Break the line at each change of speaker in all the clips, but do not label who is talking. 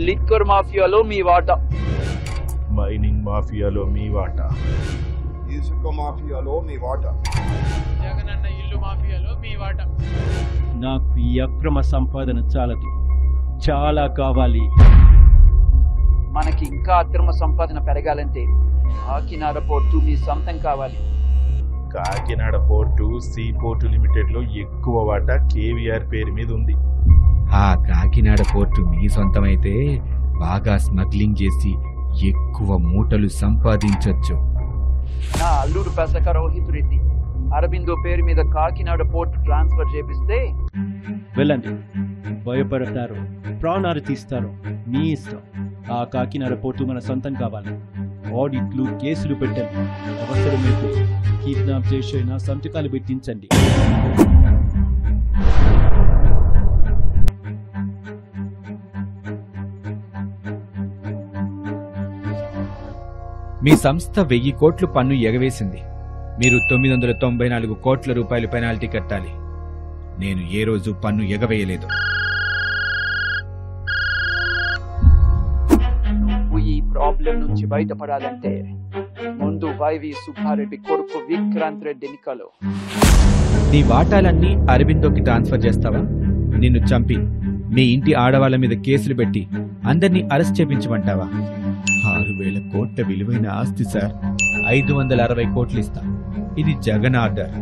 Liquor మాఫియాలో మీ వాటా,
mining మాఫియాలో మీ వాటా,
ఇసుక మాఫియాలో మీ వాటా,
జగనన్న ఇల్లు మాఫియాలో మీ వాటా.
నాకు ఈ అక్రమ సంపాదన చాలదు, చాలా కావాలి.
మనకి ఇంకా అక్రమ సంపాదన పెరగాలంటే కాకినాడ పోర్టు మీ సొంతం కావాలి.
Kakinada port see port limited లో ఎక్కువ వాటా కేవీఆర్ పేరు మీద ఉంది.
ఆ కాకినాడ పోర్టు మీ సొంతమైతే బాగా స్మగ్లింగ్ చేసి ఎక్కువ మూటలు సంపాదించొచ్చు.
నా అల్లుడు పెసక రోహిత్ రెడ్డి అరబిందో పేరు మీద కాకినాడ పోర్టు ట్రాన్స్ఫర్ చేపిస్తే
వెళ్ళండి, భయపడతారు, ప్రాణాలు తీస్తారు, మీ ఇష్టం. ఆ కాకినాడ పోర్టు మన సొంతం కావాలి. ఆడిట్లు, కేసులు పెట్టండి, అవసరమైతే కిడ్నాప్ చేసైనా సంతకాలు పెట్టించండి.
మీ సంస్థ 1000 కోట్లు పన్ను ఎగవేసింది. మీరు 994 కోట్ల రూపాయలు పెనాల్టీ కట్టాలి. నేను ఏ రోజు పన్ను ఎగవేయలేదు.
నువ్వు ఈ ప్రాబ్లం నుంచి బయటపడాలంటే ముందు వైవి సుబ్బారెడ్డి కొడుకు విక్రాంత్ రెడ్డిని కలు.
నీ వాటాలన్నీ అరబిందోకి ట్రాన్స్ఫర్ చేస్తావా? నిన్ను చంపి మీ ఇంటి ఆడవాళ్ల మీద కేసులు పెట్టి అందరినీ అరెస్ట్ చేపించమంటావా? 6000 కోట్ల విలువైన ఆస్తి సార్. 560 కోట్లు ఇస్తా. ఇది జగన్ ఆర్డర్.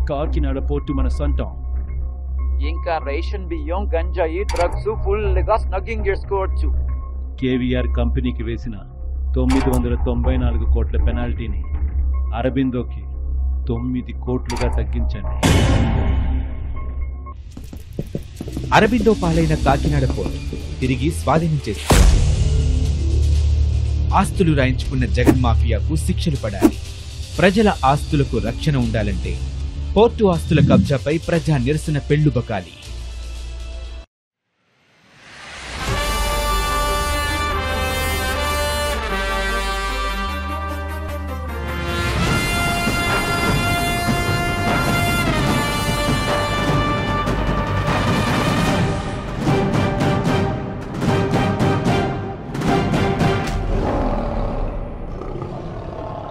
కాకినాడ పోర్టు మన సొంతం.
ఇంకా రేషన్ బియ్యం, గంజాయి, డ్రగ్స్ ఫుల్ గా స్నగ్గింగ్ చేసుకోవచ్చు.
కేవీఆర్ కంపెనీకి వేసిన 994 కోట్ల పెనాల్టీని అరబిందోకి 9 కోట్లుగా తగ్గించండి.
అరబిందో పాలైన కాకినాడ పోర్టు తిరిగి స్వాధీనం చేసుకోవాలి. ఆస్తులు రాయించుకున్న జగన్ మాఫియాకు శిక్షలు పడాలి. ప్రజల ఆస్తులకు రక్షణ ఉండాలంటే పోర్టు ఆస్తుల కబ్జాపై ప్రజా నిరసన పెళ్లుబకాలి.